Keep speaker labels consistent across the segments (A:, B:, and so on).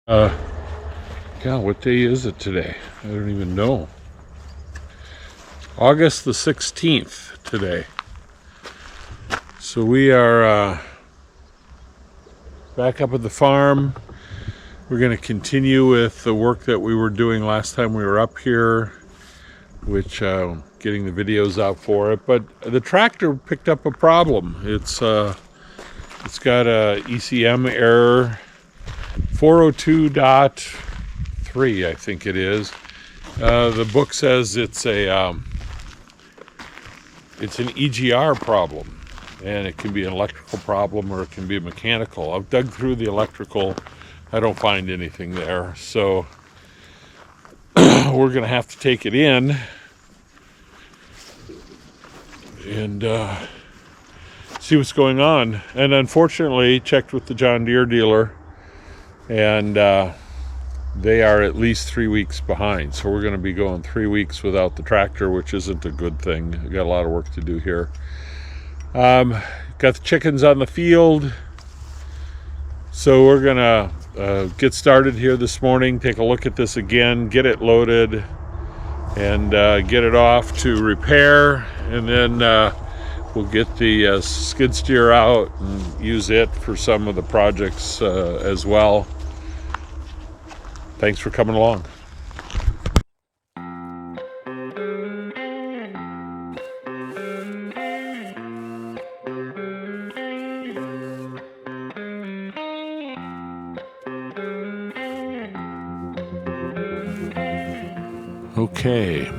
A: God, what day is it today? I don't even know. August the 16th today. So we are back up at the farm. We're going to continue with the work that we were doing last time we were up here, which getting the videos out for it. But the tractor picked up a problem. It's got a ECM error, 402.3, I think it is. The book says it's an EGR problem, and it can be an electrical problem or it can be a mechanical. I've dug through the electrical. I don't find anything there, so we're going to have to take it in and see what's going on. And unfortunately, checked with the John Deere dealer, and they are at least 3 weeks behind. So we're going to be going 3 weeks without the tractor, which isn't a good thing. We've got a lot of work to do here. Got the chickens on the field, so we're going to get started here this morning, take a look at this again, get it loaded, and get it off to repair, and then we'll get the skid steer out and use it for some of the projects as well. Thanks for coming along. Okay,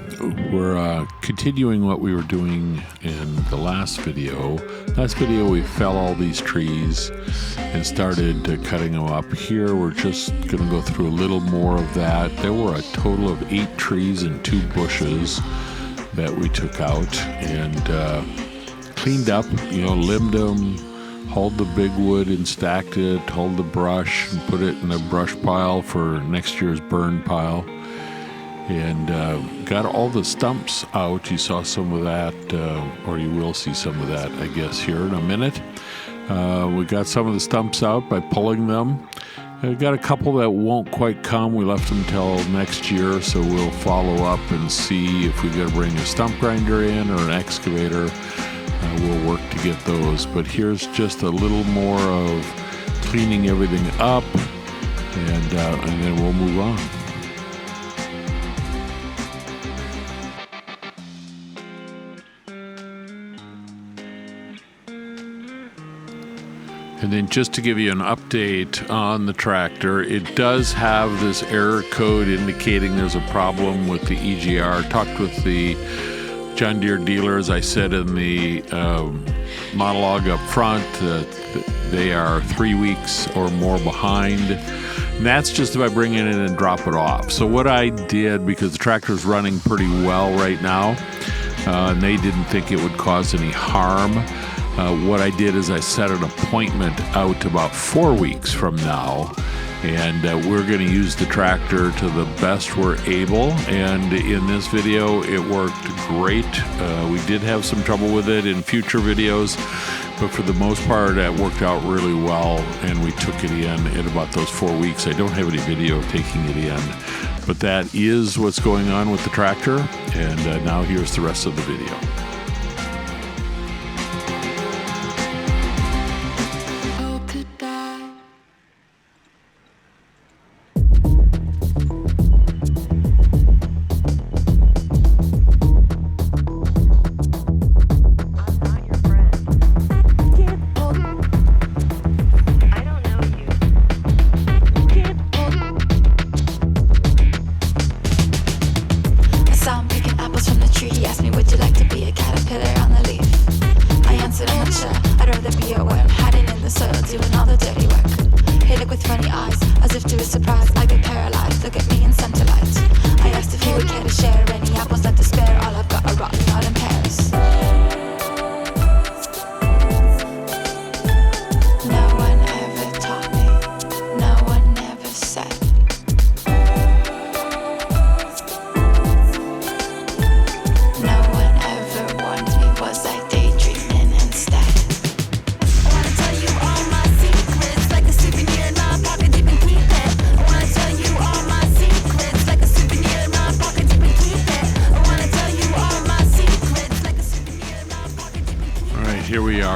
A: we're continuing what we were doing in the last video. Last video we fell all these trees and started cutting them up. Here we're just going to go through a little more of that. There were a total of 8 trees and 2 bushes that we took out and cleaned up, limbed them, hauled the big wood and stacked it, hauled the brush and put it in a brush pile for next year's burn pile. And got all the stumps out. You saw some of that, or you will see some of that, I guess, here in a minute. We got some of the stumps out by pulling them. Got a couple that won't quite come. We left them till next year, so we'll follow up and see if we got to bring a stump grinder in or an excavator. We'll work to get those. But here's just a little more of cleaning everything up, and then we'll move on. And then just to give you an update on the tractor, it does have this error code indicating there's a problem with the EGR. Talked with the John Deere dealer, as I said in the monologue up front, they are 3 weeks or more behind. And that's just if I bring it in and drop it off. So what I did, because the tractor's running pretty well right now, and they didn't think it would cause any harm, what I did is I set an appointment out about 4 weeks from now, and we're going to use the tractor to the best we're able. And in this video, it worked great. We did have some trouble with it in future videos, but for the most part, it worked out really well, and we took it in about those 4 weeks. I don't have any video of taking it in, but that is what's going on with the tractor, and now here's the rest of the video.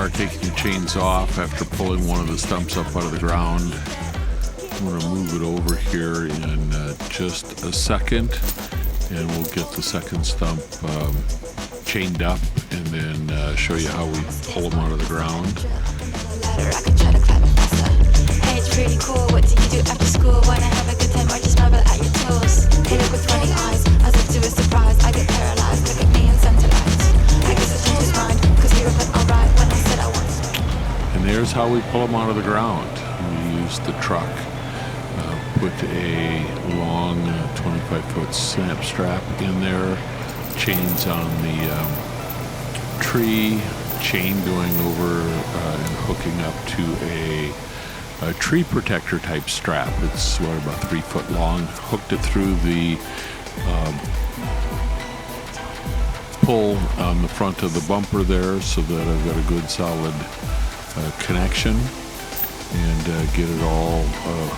A: are taking the chains off after pulling one of the stumps up out of the ground. I'm going to move it over here in just a second, and we'll get the second stump chained up and then show you how we pull them out of the ground.
B: Hey, it's pretty cool. What do you do after school? Wanna have a good time or just marvel at your toes? Hey, look with funny eyes, as if to a surprise. I get paralyzed, look at me and centralized. I guess I changed his mind, cause we were put alright when I said I wanted.
A: And there's how we pull them out of the ground. We use the truck, put a long 25-foot snap strap in there, chains on the tree, chain going over and hooking up to a tree protector type strap. It's about 3 foot long. Hooked it through the pull on the front of the bumper there so that I've got a good solid connection, and get it all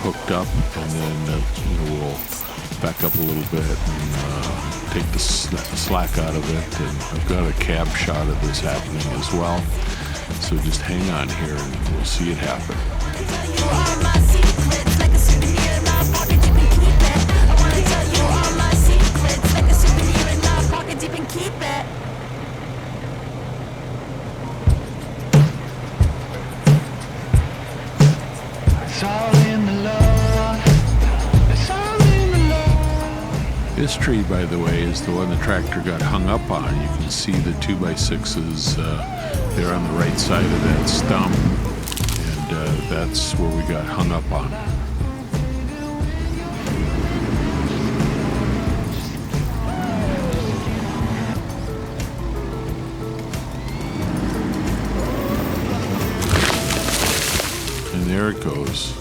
A: hooked up, and then we'll back up a little bit and take the slack out of it. And I've got a cab shot of this happening as well, so just hang on here and we'll see it happen. This tree, by the way, is the one the tractor got hung up on. You can see the 2x6s there on the right side of that stump, and that's where we got hung up on. And there it goes.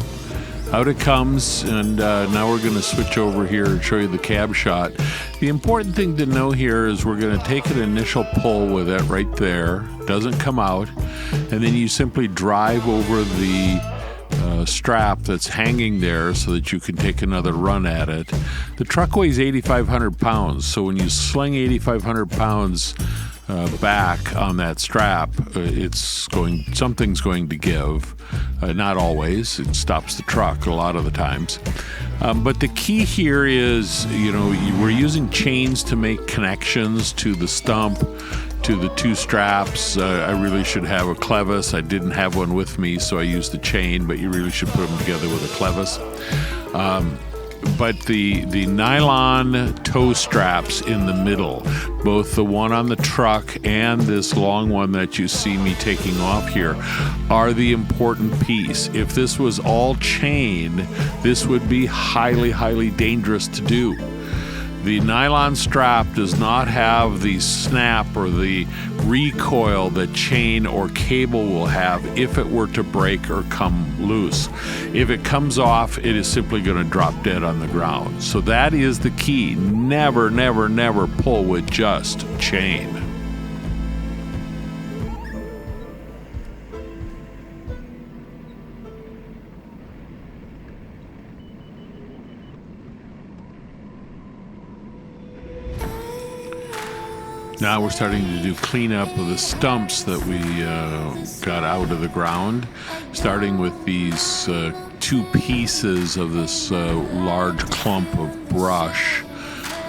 A: Out it comes, and now we're going to switch over here and show you the cab shot. The important thing to know here is we're going to take an initial pull with it right there. Doesn't come out, and then you simply drive over the strap that's hanging there so that you can take another run at it. The truck weighs 8,500 pounds, so when you sling 8,500 pounds back on that strap, something's going to give. Not always. It stops the truck a lot of the times. But the key here is, we're using chains to make connections to the stump, to the two straps. I really should have a clevis. I didn't have one with me, so I used the chain, but you really should put them together with a clevis. But the nylon toe straps in the middle, both the one on the truck and this long one that you see me taking off here, are the important piece. If this was all chain, this would be highly, highly dangerous to do. The nylon strap does not have the snap or the recoil that chain or cable will have if it were to break or come loose. If it comes off, it is simply going to drop dead on the ground. So that is the key. Never, never, never pull with just chain. Now we're starting to do cleanup of the stumps that we got out of the ground, starting with these two pieces of this large clump of brush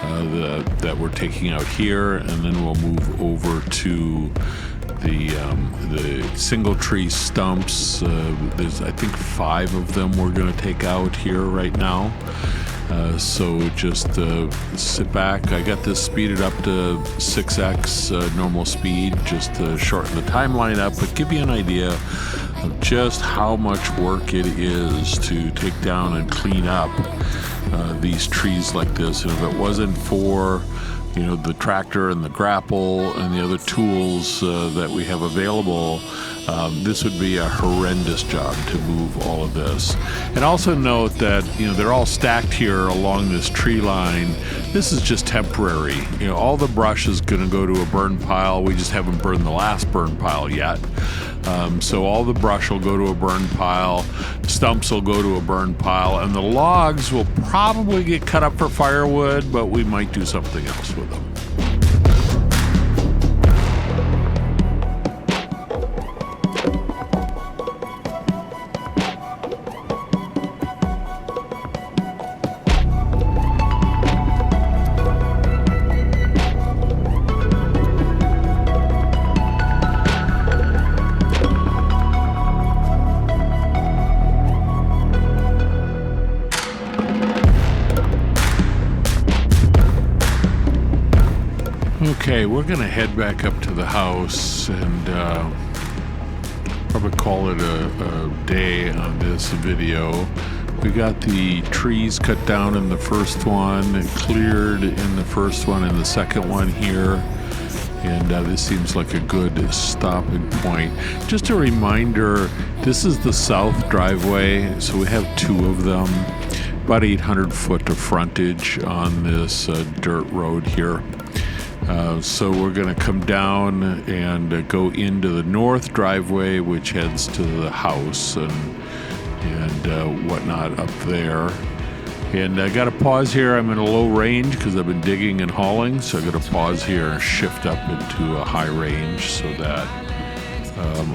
A: that we're taking out here, and then we'll move over to the single tree stumps. There's, I think, 5 of them we're going to take out here right now. So just sit back. I got this speeded up to 6x normal speed just to shorten the timeline up, but give you an idea of just how much work it is to take down and clean up these trees like this. And if it wasn't for the tractor and the grapple and the other tools that we have available, this would be a horrendous job to move all of this. And also note that they're all stacked here along this tree line. This is just temporary. All the brush is going to go to a burn pile. We just haven't burned the last burn pile yet. So all the brush will go to a burn pile, stumps will go to a burn pile, and the logs will probably get cut up for firewood, but we might do something else with them. Okay, we're going to head back up to the house and probably call it a day on this video. We got the trees cut down in the first one, cleared in the first one, and the second one here. And this seems like a good stopping point. Just a reminder, this is the south driveway, so we have two of them. About 800 foot of frontage on this dirt road here. So we're going to come down and go into the north driveway, which heads to the house and whatnot up there. And I got to pause here. I'm in a low range because I've been digging and hauling, so I got to pause here and shift up into a high range so that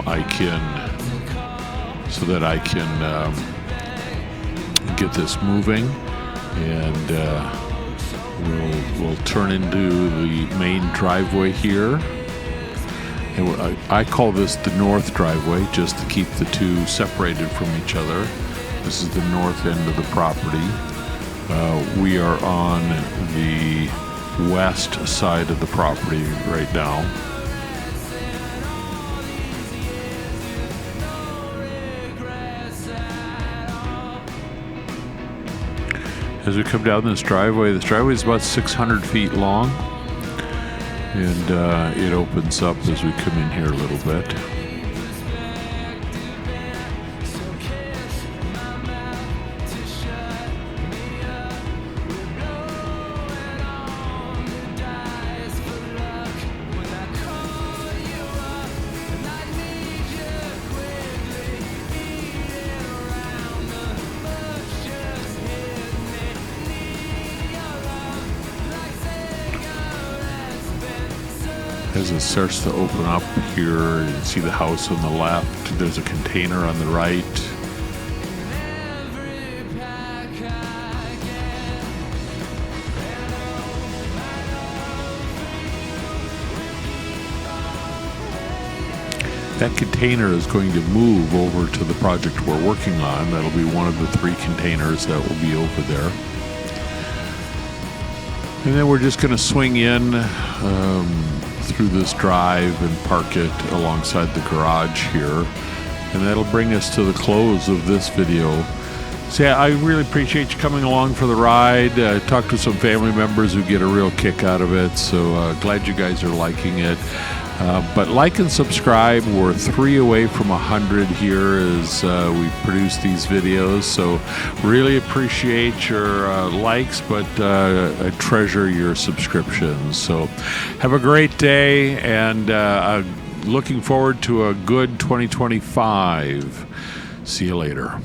A: I can get this moving, and we'll turn into the main driveway here. And I call this the north driveway just to keep the two separated from each other. This is the north end of the property. We are on the west side of the property right now. As we come down this driveway is about 600 feet long, and it opens up as we come in here a little bit. As it starts to open up here, you can see the house on the left. There's a container on the right. That container is going to move over to the project we're working on. That'll be one of the 3 containers that will be over there. And then we're just going to swing in through this drive and park it alongside the garage here, and that'll bring us to the close of this video. So yeah, I really appreciate you coming along for the ride. Talked to some family members who get a real kick out of it, so glad you guys are liking it. But like and subscribe. We're 3 away from 100 here as we produce these videos, so really appreciate your likes, but I treasure your subscriptions. So have a great day, and looking forward to a good 2025. See you later.